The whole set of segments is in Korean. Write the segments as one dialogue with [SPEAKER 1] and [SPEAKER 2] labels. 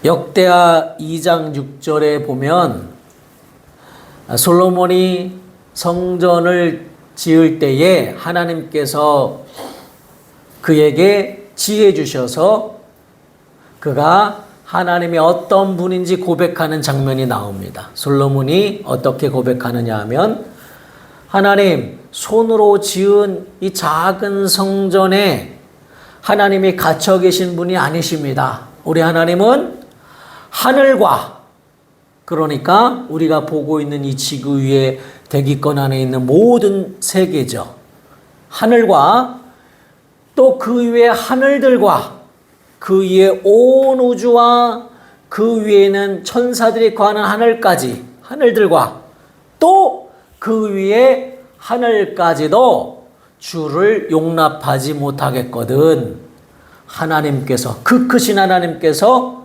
[SPEAKER 1] 역대하 2장 6절에 보면 솔로몬이 성전을 지을 때에 하나님께서 그에게 지혜 주셔서 그가 하나님이 어떤 분인지 고백하는 장면이 나옵니다. 솔로몬이 어떻게 고백하느냐 하면, 하나님, 손으로 지은 이 작은 성전에 하나님이 갇혀 계신 분이 아니십니다. 우리 하나님은 하늘과, 그러니까 우리가 보고 있는 이 지구 위에 대기권 안에 있는 모든 세계죠. 하늘과 또 그 위에 하늘들과 그 위에 온 우주와 그 위에는 천사들이 거하는 하늘까지, 하늘들과 또 그 위에 하늘까지도 주를 용납하지 못하겠거든. 하나님께서, 그 크신 하나님께서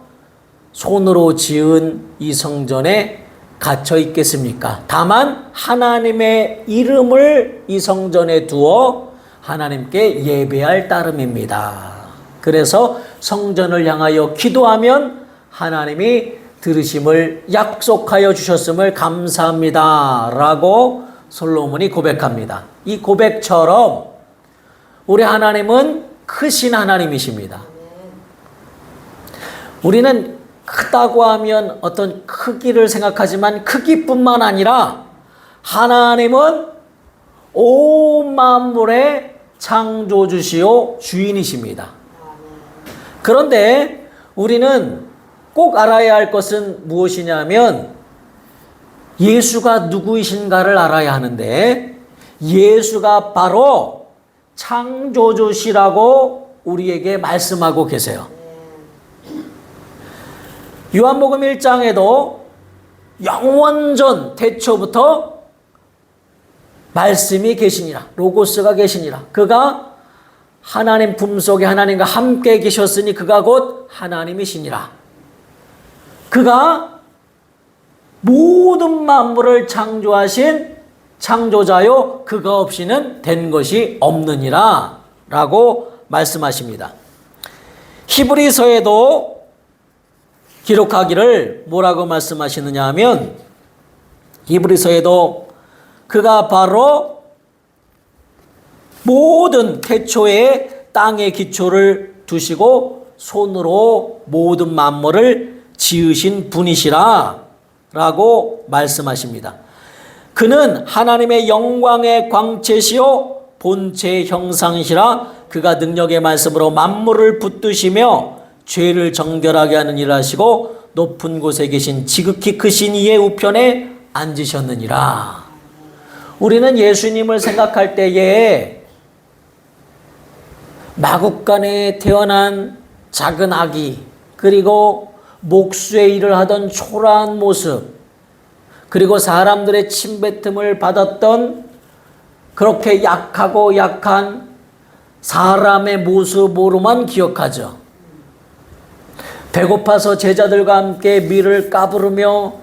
[SPEAKER 1] 손으로 지은 이 성전에 갇혀 있겠습니까? 다만 하나님의 이름을 이 성전에 두어 하나님께 예배할 따름입니다. 그래서 성전을 향하여 기도하면 하나님이 들으심을 약속하여 주셨음을 감사합니다 라고 솔로몬이 고백합니다. 이 고백처럼 우리 하나님은 크신 하나님이십니다. 우리는 크다고 하면 어떤 크기를 생각하지만 크기뿐만 아니라 하나님은 온 만물의 창조주시오 주인이십니다. 그런데 우리는 꼭 알아야 할 것은 무엇이냐면 예수가 누구이신가를 알아야 하는데, 예수가 바로 창조주시라고 우리에게 말씀하고 계세요. 요한복음 1장에도 영원전 태초부터 말씀이 계시니라, 로고스가 계시니라, 그가 하나님 품속에 하나님과 함께 계셨으니 그가 곧 하나님이시니라. 그가 모든 만물을 창조하신 창조자요 그가 없이는 된 것이 없느니라 라고 말씀하십니다. 히브리서에도 기록하기를 뭐라고 말씀하시느냐 하면, 히브리서에도 그가 바로 모든 태초에 땅의 기초를 두시고 손으로 모든 만물을 지으신 분이시라 라고 말씀하십니다. 그는 하나님의 영광의 광채시요 본체의 형상이시라. 그가 능력의 말씀으로 만물을 붙드시며 죄를 정결하게 하는 일을 하시고 높은 곳에 계신 지극히 크신 이의 우편에 앉으셨느니라. 우리는 예수님을 생각할 때에 마국간에 태어난 작은 아기, 그리고 목수의 일을 하던 초라한 모습, 그리고 사람들의 침뱉음을 받았던 그렇게 약하고 약한 사람의 모습으로만 기억하죠. 배고파서 제자들과 함께 밀을 까부르며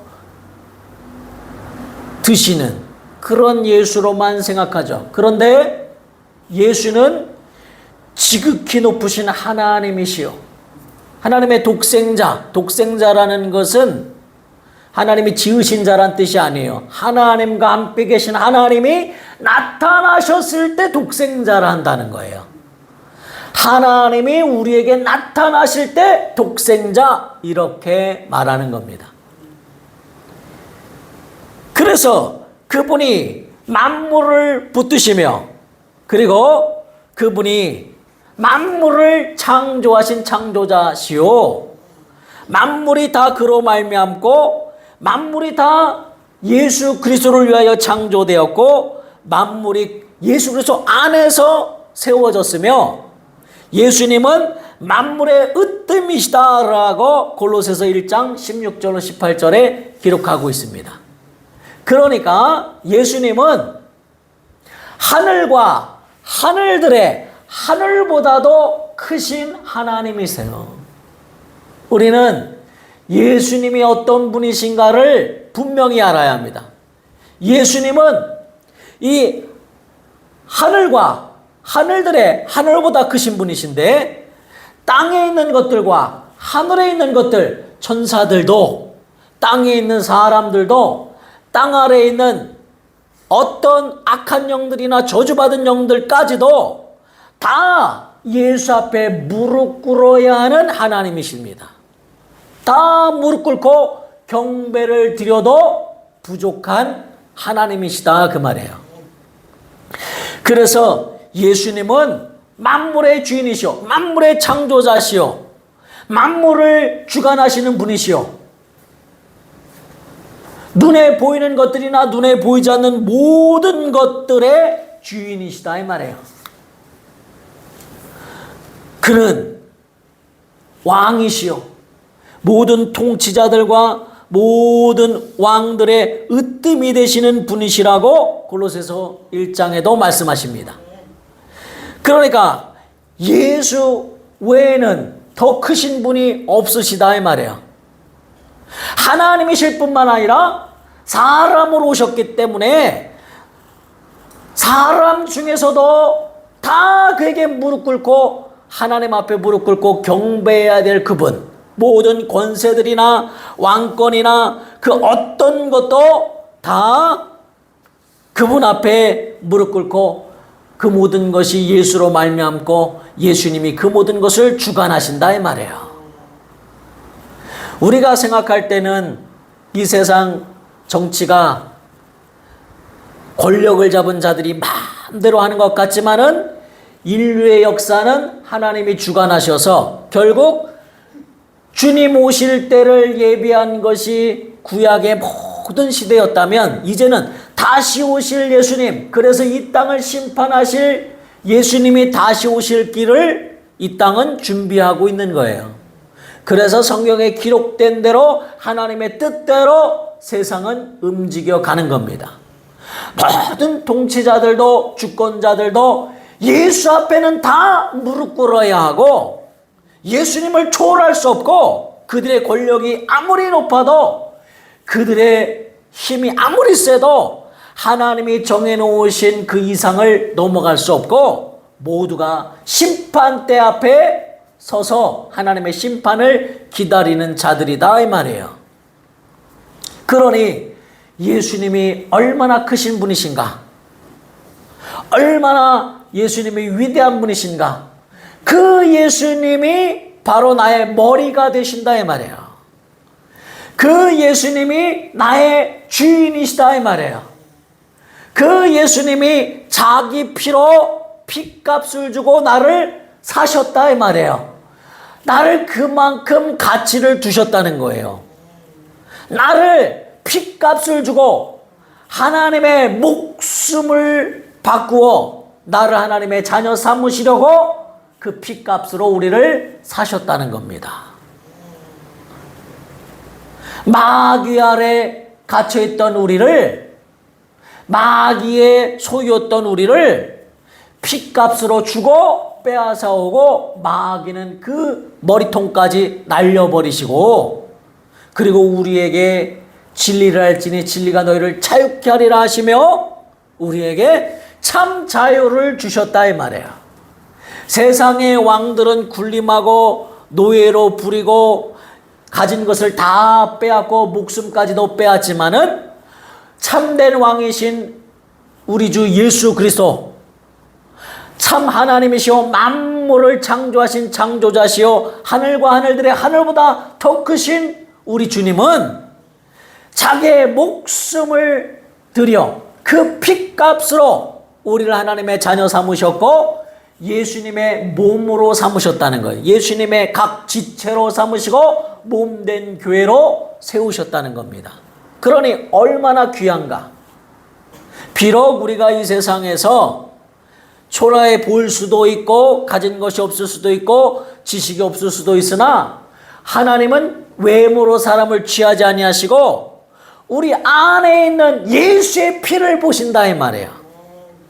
[SPEAKER 1] 드시는 그런 예수로만 생각하죠. 그런데 예수는 지극히 높으신 하나님이시요, 하나님의 독생자, 독생자라는 것은 하나님이 지으신 자란 뜻이 아니에요. 하나님과 함께 계신 하나님이 나타나셨을 때 독생자라 한다는 거예요. 하나님이 우리에게 나타나실 때 독생자, 이렇게 말하는 겁니다. 그래서 그분이 만물을 붙드시며, 그리고 그분이 만물을 창조하신 창조자시오, 만물이 다 그로 말미암고 만물이 다 예수 그리스도를 위하여 창조되었고 만물이 예수 그리스도 안에서 세워졌으며 예수님은 만물의 으뜸이시다라고 골로새서 1장 16절로 18절에 기록하고 있습니다. 그러니까 예수님은 하늘과 하늘들의 하늘보다도 크신 하나님이세요. 우리는 예수님이 어떤 분이신가를 분명히 알아야 합니다. 예수님은 이 하늘과 하늘들의 하늘보다 크신 분이신데 땅에 있는 것들과 하늘에 있는 것들, 천사들도 땅에 있는 사람들도 땅 아래에 있는 어떤 악한 영들이나 저주받은 영들까지도 다 예수 앞에 무릎 꿇어야 하는 하나님이십니다. 다 무릎 꿇고 경배를 드려도 부족한 하나님이시다 그 말이에요. 그래서 예수님은 만물의 주인이시오, 만물의 창조자시오, 만물을 주관하시는 분이시오. 눈에 보이는 것들이나 눈에 보이지 않는 모든 것들의 주인이시다 이 말이에요. 그는 왕이시오, 모든 통치자들과 모든 왕들의 으뜸이 되시는 분이시라고 골로새서 1장에도 말씀하십니다. 그러니까 예수 외에는 더 크신 분이 없으시다 이 말이에요. 하나님이실 뿐만 아니라 사람으로 오셨기 때문에 사람 중에서도 다 그에게 무릎 꿇고 하나님 앞에 무릎 꿇고 경배해야 될 그분, 모든 권세들이나 왕권이나 그 어떤 것도 다 그분 앞에 무릎 꿇고 그 모든 것이 예수로 말미암고 예수님이 그 모든 것을 주관하신다 이 말이에요. 우리가 생각할 때는 이 세상 정치가 권력을 잡은 자들이 마음대로 하는 것 같지만은 인류의 역사는 하나님이 주관하셔서 결국 주님 오실 때를 예비한 것이 구약의 모든 시대였다면 이제는 다시 오실 예수님, 그래서 이 땅을 심판하실 예수님이 다시 오실 길을 이 땅은 준비하고 있는 거예요. 그래서 성경에 기록된 대로 하나님의 뜻대로 세상은 움직여 가는 겁니다. 모든 통치자들도 주권자들도 예수 앞에는 다 무릎 꿇어야 하고 예수님을 초월할 수 없고 그들의 권력이 아무리 높아도 그들의 힘이 아무리 세도 하나님이 정해놓으신 그 이상을 넘어갈 수 없고 모두가 심판대 앞에 서서 하나님의 심판을 기다리는 자들이다 이 말이에요. 그러니 예수님이 얼마나 크신 분이신가, 얼마나 예수님이 위대한 분이신가, 그 예수님이 바로 나의 머리가 되신다 이 말이에요. 그 예수님이 나의 주인이시다 이 말이에요. 그 예수님이 자기 피로 피값을 주고 나를 사셨다 이 말이에요. 나를 그만큼 가치를 두셨다는 거예요. 나를 피값을 주고 하나님의 목숨을 바꾸어 나를 하나님의 자녀 삼으시려고 그 피값으로 우리를 사셨다는 겁니다. 마귀 아래 갇혀있던 우리를, 마귀의 소유였던 우리를 피값으로 주고 빼앗아오고 마귀는 그 머리통까지 날려버리시고 그리고 우리에게 진리를 알지니 진리가 너희를 자유케 하리라 하시며 우리에게 참 자유를 주셨다 이 말이에요. 세상의 왕들은 군림하고 노예로 부리고 가진 것을 다 빼앗고 목숨까지도 빼앗지만은 참된 왕이신 우리 주 예수 그리스도, 참 하나님이시오 만물을 창조하신 창조자시오 하늘과 하늘들의 하늘보다 더 크신 우리 주님은 자기의 목숨을 들여 그 피값으로 우리를 하나님의 자녀 삼으셨고 예수님의 몸으로 삼으셨다는 거예요. 예수님의 각 지체로 삼으시고 몸된 교회로 세우셨다는 겁니다. 그러니 얼마나 귀한가. 비록 우리가 이 세상에서 초라해 보일 수도 있고 가진 것이 없을 수도 있고 지식이 없을 수도 있으나 하나님은 외모로 사람을 취하지 아니하시고 우리 안에 있는 예수의 피를 보신다 이 말이에요.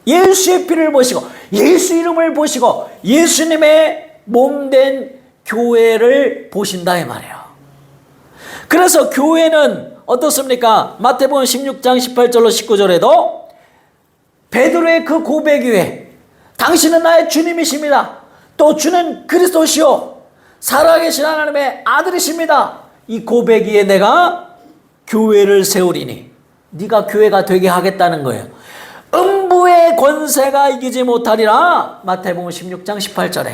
[SPEAKER 1] 예수의 피를 보시고 예수 이름을 보시고 예수님의 몸된 교회를 보신다 이 말이에요. 그래서 교회는 어떻습니까? 마태복음 16장 18절로 19절에도 베드로의 그 고백 위에 당신은 나의 주님이십니다. 또 주는 그리스도시요 살아계신 하나님의 아들이십니다. 이 고백 위에 내가 교회를 세우리니. 네가 교회가 되게 하겠다는 거예요. 음부의 권세가 이기지 못하리라. 마태복음 16장 18절에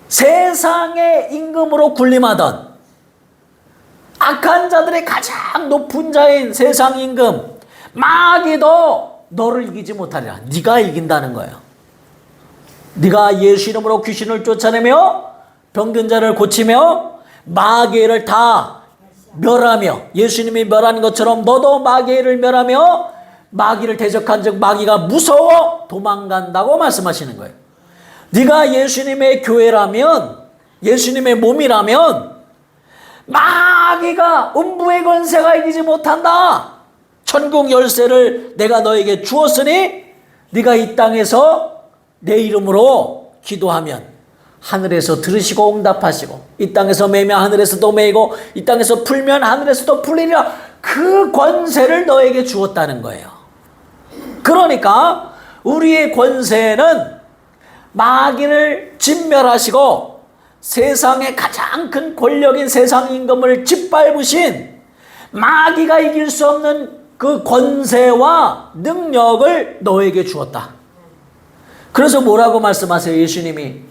[SPEAKER 1] 세상의 임금으로 군림하던 악한 자들의 가장 높은 자인 세상 임금 마귀도 너를 이기지 못하리라. 네가 이긴다는 거예요. 네가 예수 이름으로 귀신을 쫓아내며 병든 자를 고치며 마귀를 다 멸하며 예수님이 멸한 것처럼 너도 마귀를 멸하며 마귀를 대적한 즉 마귀가 무서워 도망간다고 말씀하시는 거예요. 네가 예수님의 교회라면, 예수님의 몸이라면 마귀가 음부의 권세가 이기지 못한다. 천국 열쇠를 내가 너에게 주었으니 네가 이 땅에서 내 이름으로 기도하면 하늘에서 들으시고 응답하시고, 이 땅에서 매면 하늘에서도 매이고, 이 땅에서 풀면 하늘에서도 풀리리라. 그 권세를 너에게 주었다는 거예요. 그러니까 우리의 권세는 마귀를 진멸하시고 세상의 가장 큰 권력인 세상 임금을 짓밟으신 마귀가 이길 수 없는 그 권세와 능력을 너에게 주었다. 그래서 뭐라고 말씀하세요? 예수님이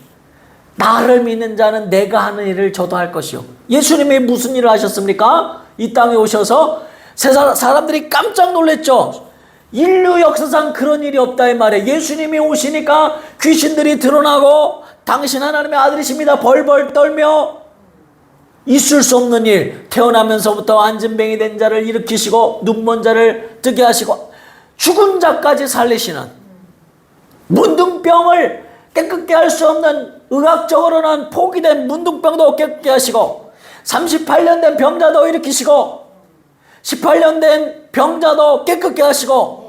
[SPEAKER 1] 나를 믿는 자는 내가 하는 일을 저도 할 것이요. 예수님이 무슨 일을 하셨습니까? 이 땅에 오셔서 사람들이 깜짝 놀랐죠. 인류 역사상 그런 일이 없다 이 말이에요. 예수님이 오시니까 귀신들이 드러나고 당신 하나님의 아들이십니다 벌벌 떨며 있을 수 없는 일, 태어나면서부터 안진뱅이 된 자를 일으키시고 눈먼 자를 뜨게 하시고 죽은 자까지 살리시는, 문둥병을 깨끗게 할 수 없는, 의학적으로는 포기된 문둥병도 깨끗게 하시고 38년 된 병자도 일으키시고 18년 된 병자도 깨끗게 하시고,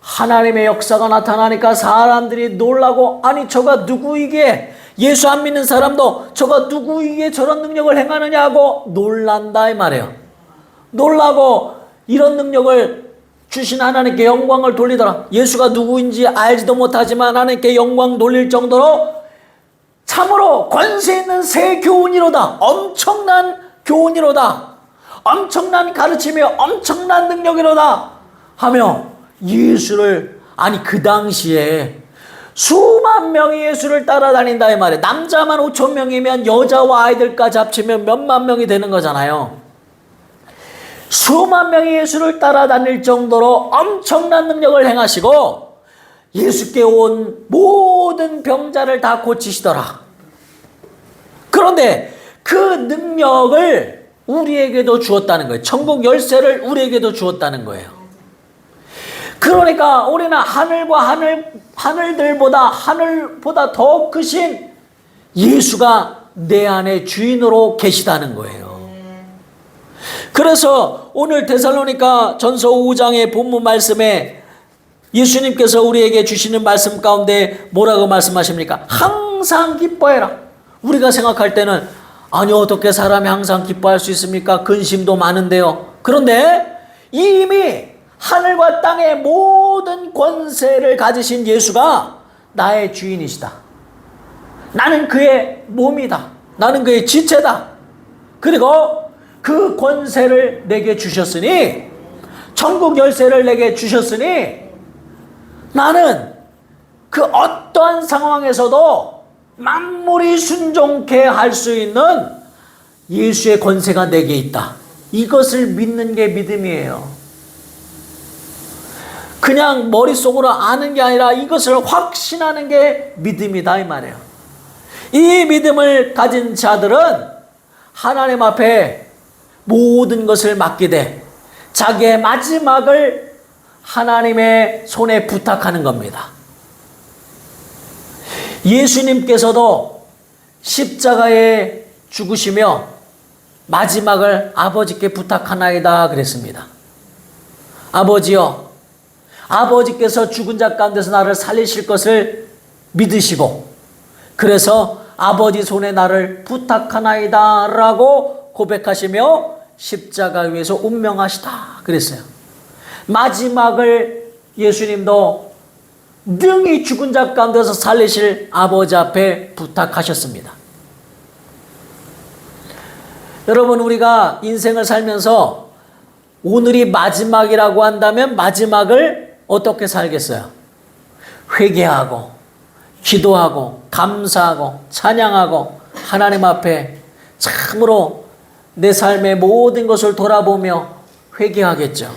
[SPEAKER 1] 하나님의 역사가 나타나니까 사람들이 놀라고, 아니 저가 누구이기에, 예수 안 믿는 사람도 저가 누구이기에 저런 능력을 행하느냐고 놀란다 이 말이에요. 놀라고 이런 능력을 주신 하나님께 영광을 돌리더라. 예수가 누구인지 알지도 못하지만 하나님께 영광 돌릴 정도로 참으로 권세 있는 새 교훈이로다. 엄청난 교훈이로다. 엄청난 가르침이요, 엄청난 능력이로다 하며 예수를, 아니 그 당시에 수만 명이 예수를 따라다닌다 이 말이에요. 남자만 5,000명이면 여자와 아이들까지 합치면 몇만 명이 되는 거잖아요. 수만 명이 예수를 따라다닐 정도로 엄청난 능력을 행하시고 예수께 온 모든 병자를 다 고치시더라. 그런데 그 능력을 우리에게도 주었다는 거예요. 천국 열쇠를 우리에게도 주었다는 거예요. 그러니까 우리는 하늘보다 더 크신 예수가 내 안에 주인으로 계시다는 거예요. 그래서 오늘 데살로니가 전서 5장의 본문 말씀에 예수님께서 우리에게 주시는 말씀 가운데 뭐라고 말씀하십니까? 항상 기뻐해라. 우리가 생각할 때는 아니 어떻게 사람이 항상 기뻐할 수 있습니까? 근심도 많은데요. 그런데 이미 하늘과 땅의 모든 권세를 가지신 예수가 나의 주인이시다. 나는 그의 몸이다. 나는 그의 지체다. 그리고 그 권세를 내게 주셨으니, 천국 열쇠를 내게 주셨으니 나는 그 어떠한 상황에서도 만물이 순종케 할 수 있는 예수의 권세가 내게 있다. 이것을 믿는 게 믿음이에요. 그냥 머릿속으로 아는 게 아니라 이것을 확신하는 게 믿음이다 이 말이에요. 이 믿음을 가진 자들은 하나님 앞에 모든 것을 맡기되 자기의 마지막을 하나님의 손에 부탁하는 겁니다. 예수님께서도 십자가에 죽으시며 마지막을 아버지께 부탁하나이다 그랬습니다. 아버지여, 아버지께서 죽은 자 가운데서 나를 살리실 것을 믿으시고 그래서 아버지 손에 나를 부탁하나이다 라고 고백하시며 십자가 위에서 운명하시다 그랬어요. 마지막을 예수님도 능히 죽은 자 가운데서 살리실 아버지 앞에 부탁하셨습니다. 여러분, 우리가 인생을 살면서 오늘이 마지막이라고 한다면 마지막을 어떻게 살겠어요? 회개하고 기도하고 감사하고 찬양하고 하나님 앞에 참으로 내 삶의 모든 것을 돌아보며 회개하겠죠.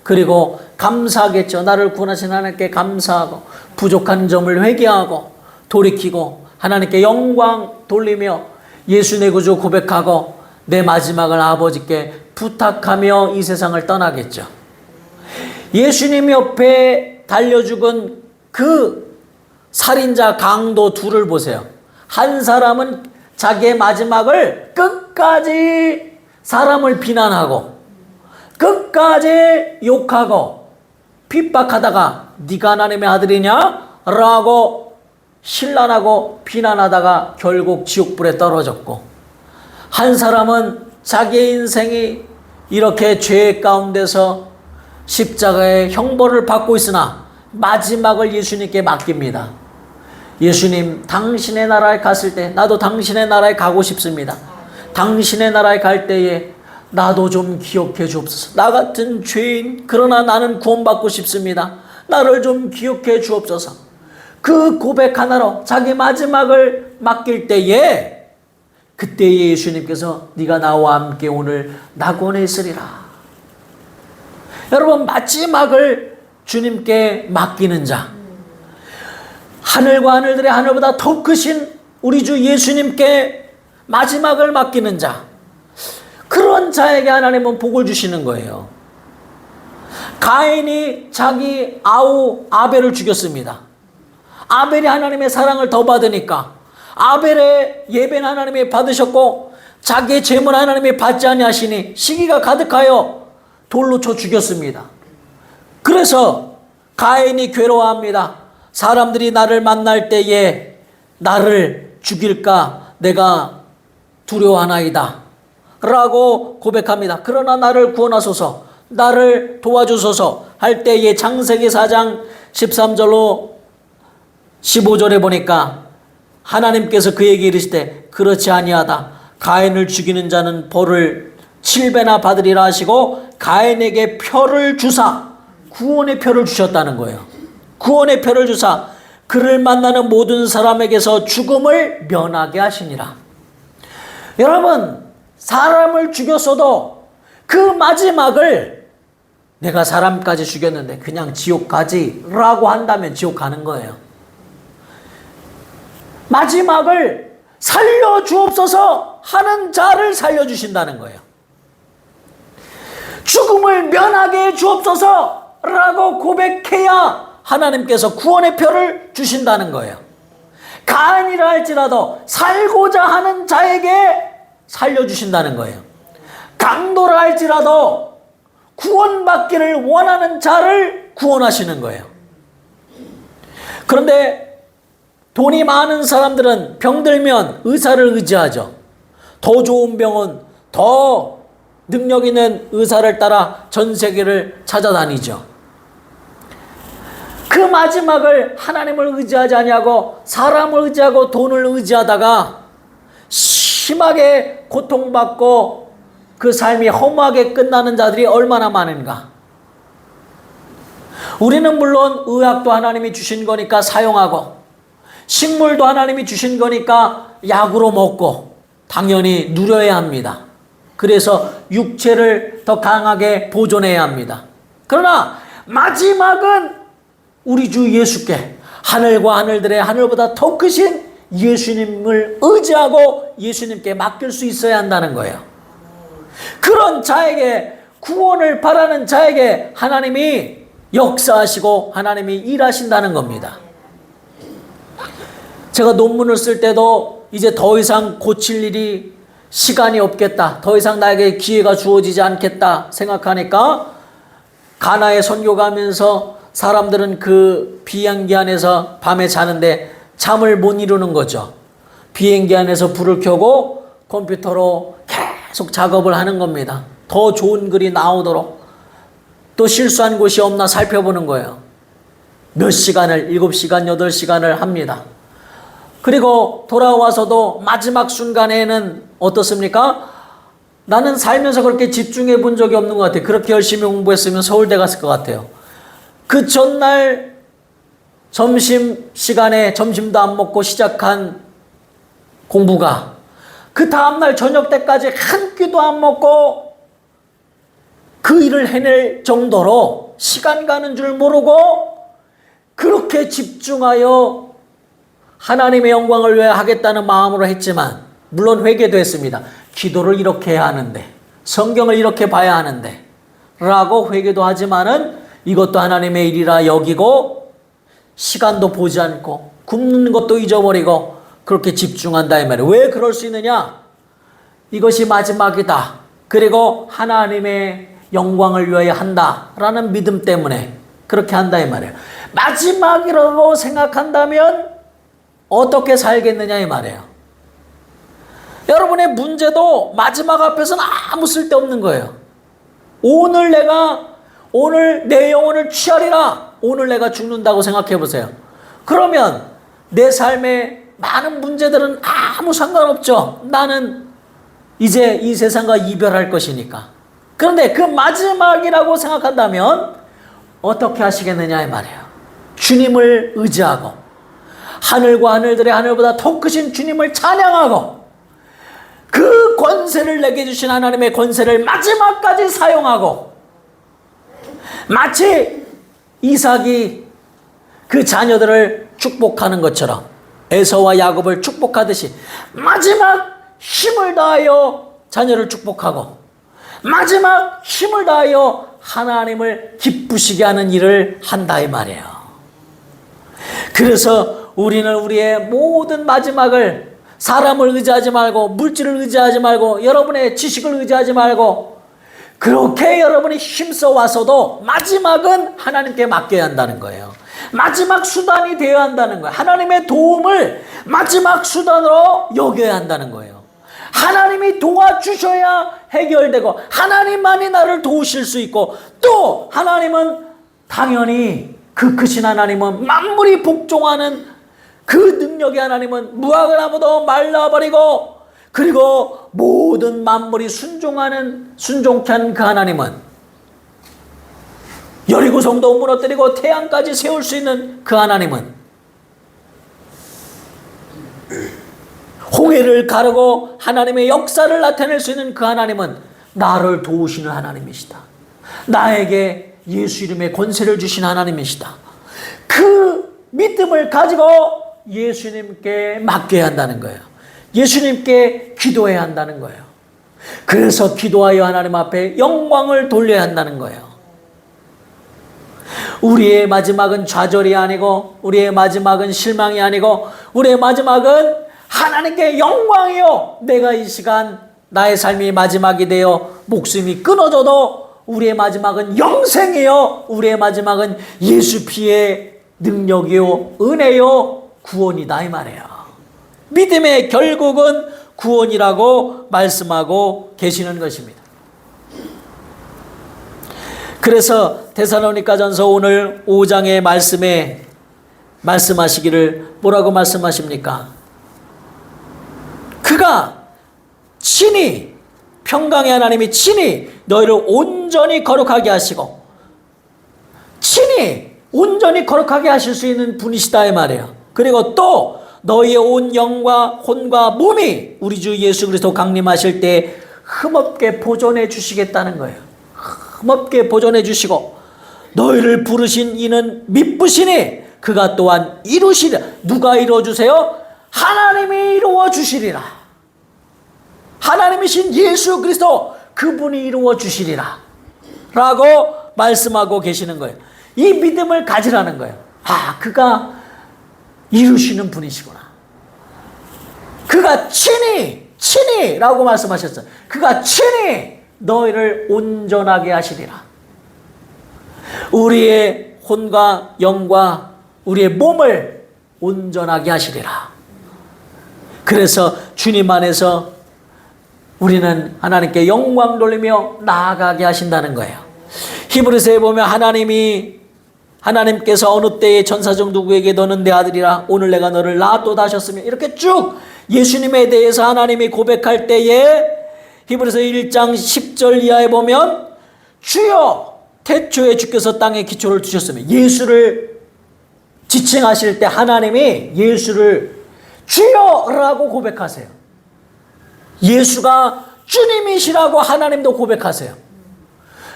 [SPEAKER 1] 그리고 감사하겠죠. 나를 구원하신 하나님께 감사하고 부족한 점을 회개하고 돌이키고 하나님께 영광 돌리며 예수 내 구주 고백하고 내 마지막을 아버지께 부탁하며 이 세상을 떠나겠죠. 예수님 옆에 달려 죽은 그 살인자 강도 둘을 보세요. 한 사람은 자기의 마지막을 끝까지 사람을 비난하고 끝까지 욕하고 핍박하다가 네가 하나님의 아들이냐? 라고 신란하고 비난하다가 결국 지옥불에 떨어졌고, 한 사람은 자기의 인생이 이렇게 죄 가운데서 십자가의 형벌을 받고 있으나 마지막을 예수님께 맡깁니다. 예수님, 당신의 나라에 갔을 때 나도 당신의 나라에 가고 싶습니다. 당신의 나라에 갈 때에 나도 좀 기억해 주옵소서. 나 같은 죄인, 그러나 나는 구원받고 싶습니다. 나를 좀 기억해 주옵소서. 그 고백 하나로 자기 마지막을 맡길 때에 그때에 예수님께서 네가 나와 함께 오늘 낙원에 있으리라. 여러분, 마지막을 주님께 맡기는 자, 하늘과 하늘들의 하늘보다 더 크신 우리 주 예수님께 마지막을 맡기는 자, 그런 자에게 하나님은 복을 주시는 거예요. 가인이 자기 아우 아벨을 죽였습니다. 아벨이 하나님의 사랑을 더 받으니까 아벨의 예배는 하나님이 받으셨고 자기의 재물 하나님이 받지 아니하시니 시기가 가득하여 돌로 쳐 죽였습니다. 그래서 가인이 괴로워합니다. 사람들이 나를 만날 때에 나를 죽일까 내가 두려워하나이다 라고 고백합니다. 그러나 나를 구원하소서, 나를 도와주소서 할 때에 창세기 4장 13절로 15절에 보니까 하나님께서 그에게 이르시되 그렇지 아니하다. 가인을 죽이는 자는 벌을 7배나 받으리라 하시고 가인에게 표를 주사 구원의 표를 주셨다는 거예요. 구원의 표를 주사 그를 만나는 모든 사람에게서 죽음을 면하게 하시니라. 여러분, 사람을 죽였어도 그 마지막을 내가 사람까지 죽였는데 그냥 지옥 가지 라고 한다면 지옥 가는 거예요. 마지막을 살려주옵소서 하는 자를 살려주신다는 거예요. 죽음을 면하게 해 주옵소서 라고 고백해야 하나님께서 구원의 표를 주신다는 거예요. 가인이라 할지라도 살고자 하는 자에게 살려주신다는 거예요. 강도라 할지라도 구원받기를 원하는 자를 구원하시는 거예요. 그런데 돈이 많은 사람들은 병들면 의사를 의지하죠. 더 좋은 병원, 더 능력 있는 의사를 따라 전 세계를 찾아다니죠. 그 마지막을 하나님을 의지하지 아니하고 사람을 의지하고 돈을 의지하다가 심하게 고통받고 그 삶이 허무하게 끝나는 자들이 얼마나 많은가. 우리는 물론 의학도 하나님이 주신 거니까 사용하고 식물도 하나님이 주신 거니까 약으로 먹고 당연히 누려야 합니다. 그래서 육체를 더 강하게 보존해야 합니다. 그러나 마지막은 우리 주 예수께, 하늘과 하늘들의 하늘보다 더 크신 예수님을 의지하고 예수님께 맡길 수 있어야 한다는 거예요. 그런 자에게, 구원을 바라는 자에게 하나님이 역사하시고 하나님이 일하신다는 겁니다. 제가 논문을 쓸 때도 이제 더 이상 고칠 일이 시간이 없겠다, 더 이상 나에게 기회가 주어지지 않겠다 생각하니까 가나에 선교 가면서 사람들은 그 비행기 안에서 밤에 자는데 잠을 못 이루는 거죠. 비행기 안에서 불을 켜고 컴퓨터로 계속 작업을 하는 겁니다. 더 좋은 글이 나오도록. 또 실수한 곳이 없나 살펴보는 거예요. 몇 시간을, 7시간, 8시간을 합니다. 그리고 돌아와서도 마지막 순간에는 어떻습니까? 나는 살면서 그렇게 집중해 본 적이 없는 것 같아요. 그렇게 열심히 공부했으면 서울대 갔을 것 같아요. 그 전날 점심시간에 점심도 안 먹고 시작한 공부가 그 다음날 저녁 때까지 한 끼도 안 먹고 그 일을 해낼 정도로 시간 가는 줄 모르고 그렇게 집중하여 하나님의 영광을 위해 하겠다는 마음으로 했지만, 물론 회개도 했습니다. 기도를 이렇게 해야 하는데, 성경을 이렇게 봐야 하는데 라고 회개도 하지만은 이것도 하나님의 일이라 여기고 시간도 보지 않고 굶는 것도 잊어버리고 그렇게 집중한다 이 말이에요. 왜 그럴 수 있느냐? 이것이 마지막이다. 그리고 하나님의 영광을 위하여 한다라는 믿음 때문에 그렇게 한다 이 말이에요. 마지막이라고 생각한다면 어떻게 살겠느냐 이 말이에요. 여러분의 문제도 마지막 앞에서는 아무 쓸데없는 거예요. 오늘 내 영혼을 취하리라. 오늘 내가 죽는다고 생각해 보세요. 그러면 내 삶의 많은 문제들은 아무 상관없죠. 나는 이제 이 세상과 이별할 것이니까. 그런데 그 마지막이라고 생각한다면 어떻게 하시겠느냐 이 말이에요. 주님을 의지하고 하늘과 하늘들의 하늘보다 더 크신 주님을 찬양하고 그 권세를 내게 주신 하나님의 권세를 마지막까지 사용하고, 마치 이삭이 그 자녀들을 축복하는 것처럼 에서와 야곱을 축복하듯이 마지막 힘을 다하여 자녀를 축복하고 마지막 힘을 다하여 하나님을 기쁘시게 하는 일을 한다 이 말이에요. 그래서 우리는 우리의 모든 마지막을 사람을 의지하지 말고, 물질을 의지하지 말고, 여러분의 지식을 의지하지 말고, 그렇게 여러분이 힘써 와서도 마지막은 하나님께 맡겨야 한다는 거예요. 마지막 수단이 되어야 한다는 거예요. 하나님의 도움을 마지막 수단으로 여겨야 한다는 거예요. 하나님이 도와주셔야 해결되고 하나님만이 나를 도우실 수 있고, 또 하나님은 당연히 그 크신 하나님은 만물이 복종하는 그 능력의 하나님은 무화과 나무도 말라버리고, 그리고 모든 만물이 순종케 하는 그 하나님은 여리고 성도 무너뜨리고 태양까지 세울 수 있는 그 하나님은 홍해를 가르고 하나님의 역사를 나타낼 수 있는 그 하나님은 나를 도우시는 하나님이시다. 나에게 예수 이름의 권세를 주신 하나님이시다. 그 믿음을 가지고 예수님께 맡겨야 한다는 거예요. 예수님께 기도해야 한다는 거예요. 그래서 기도하여 하나님 앞에 영광을 돌려야 한다는 거예요. 우리의 마지막은 좌절이 아니고, 우리의 마지막은 실망이 아니고, 우리의 마지막은 하나님께 영광이요. 내가 이 시간 나의 삶이 마지막이 되어 목숨이 끊어져도 우리의 마지막은 영생이요. 우리의 마지막은 예수 피의 능력이요, 은혜요, 구원이다 이 말이에요. 믿음의 결국은 구원이라고 말씀하고 계시는 것입니다. 그래서 데살로니가전서 오늘 5장의 말씀에 말씀하시기를 뭐라고 말씀하십니까? 그가 친히, 평강의 하나님이 친히 너희를 온전히 거룩하게 하시고 친히 온전히 거룩하게 하실 수 있는 분이시다 이 말이에요. 그리고 또 너희의 온 영과 혼과 몸이 우리 주 예수 그리스도 강림하실 때 흠없게 보존해 주시겠다는 거예요. 흠없게 보존해 주시고 너희를 부르신 이는 미쁘시니 그가 또한 이루시리라. 누가 이루어주세요? 하나님이 이루어주시리라. 하나님이신 예수 그리스도 그분이 이루어주시리라 라고 말씀하고 계시는 거예요. 이 믿음을 가지라는 거예요. 아, 그가 이루시는 분이시구나. 그가 친히 라고 말씀하셨어요. 그가 친히 너희를 온전하게 하시리라. 우리의 혼과 영과 우리의 몸을 온전하게 하시리라. 그래서 주님 안에서 우리는 하나님께 영광 돌리며 나아가게 하신다는 거예요. 히브리서에 보면 하나님께서 어느 때에 천사중 누구에게 너는 내 아들이라 오늘 내가 너를 낳았도다 하셨으며, 이렇게 쭉 예수님에 대해서 하나님이 고백할 때에 히브리서 1장 10절 이하에 보면 주여 태초에 주께서 땅에 기초를 두셨으며, 예수를 지칭하실 때 하나님이 예수를 주여라고 고백하세요. 예수가 주님이시라고 하나님도 고백하세요.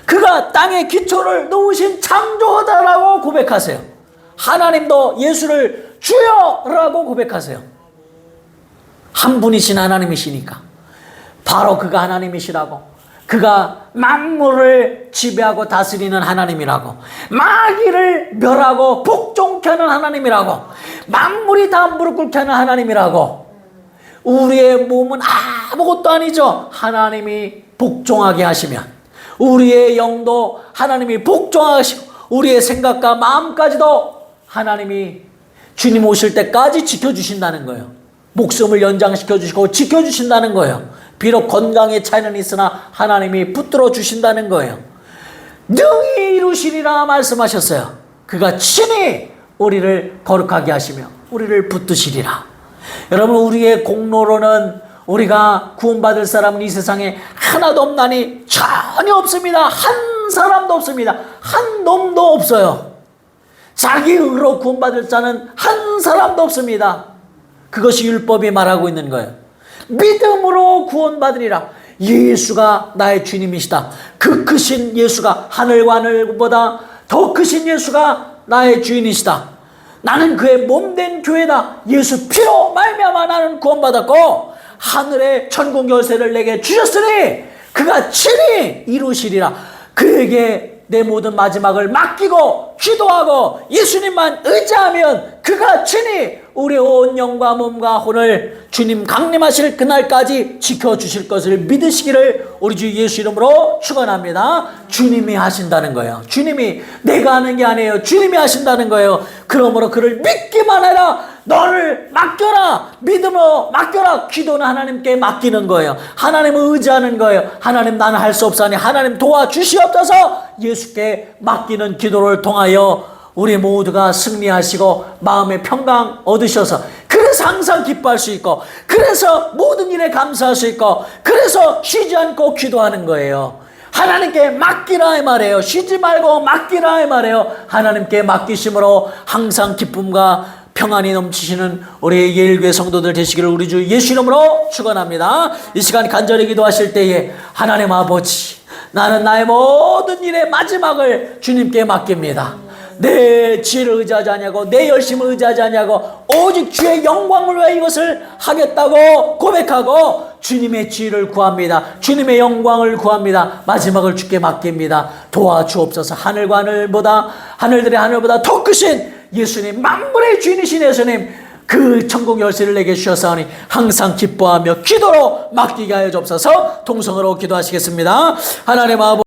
[SPEAKER 1] 그가 땅에 기초를 놓으신 창조자라고 고백하세요. 하나님도 예수를 주여라고 고백하세요. 한 분이신 하나님이시니까. 바로 그가 하나님이시라고, 그가 만물을 지배하고 다스리는 하나님이라고, 마귀를 멸하고 복종케 하는 하나님이라고, 만물이 다 무릎 꿇게 하는 하나님이라고. 우리의 몸은 아무것도 아니죠. 하나님이 복종하게 하시면, 우리의 영도 하나님이 복종하시고, 우리의 생각과 마음까지도 하나님이 주님 오실 때까지 지켜주신다는 거예요. 목숨을 연장시켜 주시고 지켜주신다는 거예요. 비록 건강에 차이는 있으나 하나님이 붙들어 주신다는 거예요. 능히 이루시리라 말씀하셨어요. 그가 친히 우리를 거룩하게 하시며 우리를 붙드시리라. 여러분, 우리의 공로로는 우리가 구원받을 사람은 이 세상에 하나도 없나니? 전혀 없습니다. 한 사람도 없습니다. 한 놈도 없어요. 자기 의로 구원받을 자는 한 사람도 없습니다. 그것이 율법이 말하고 있는 거예요. 믿음으로 구원받으리라. 예수가 나의 주님이시다. 그 크신 예수가, 하늘과 하늘보다 더 크신 예수가 나의 주인이시다. 나는 그의 몸된 교회다. 예수 피로 말미암아 나는 구원받았고 하늘의 천국 열쇠를 내게 주셨으니 그가 친히 이루시리라. 그에게 내 모든 마지막을 맡기고 기도하고 예수님만 의지하면 그가 친히 우리 온 영과 몸과 혼을 주님 강림하실 그날까지 지켜주실 것을 믿으시기를 우리 주 예수 이름으로 축원합니다. 주님이 하신다는 거예요. 주님이, 내가 하는 게 아니에요. 주님이 하신다는 거예요. 그러므로 그를 믿기만 해라. 너를 맡겨라. 믿음으로 맡겨라. 기도는 하나님께 맡기는 거예요. 하나님을 의지하는 거예요. 하나님, 나는 할 수 없사니 하나님 도와주시옵소서. 예수께 맡기는 기도를 통하여 우리 모두가 승리하시고 마음의 평강 얻으셔서, 그래서 항상 기뻐할 수 있고, 그래서 모든 일에 감사할 수 있고, 그래서 쉬지 않고 기도하는 거예요. 하나님께 맡기라 이 말이에요. 쉬지 말고 맡기라 이 말이에요. 하나님께 맡기심으로 항상 기쁨과 평안이 넘치시는 우리 예일교회 성도들 되시기를 우리 주 예수 이름으로 축원합니다. 이 시간 간절히 기도하실 때에 하나님 아버지, 나는 나의 모든 일의 마지막을 주님께 맡깁니다. 내 지혜를 의지하지 않냐고, 내 열심을 의지하지 않냐고, 오직 주의 영광을 위해 이것을 하겠다고 고백하고 주님의 지혜를 구합니다. 주님의 영광을 구합니다. 마지막을 주께 맡깁니다. 도와주옵소서. 하늘과 하늘보다, 하늘들의 하늘보다 더 크신 예수님, 만물의 주인이신 예수님, 그 천국 열쇠를 내게 주셨사오니 항상 기뻐하며 기도로 맡기게 하여 주옵소서. 통성으로 기도하시겠습니다. 하나님 아버지,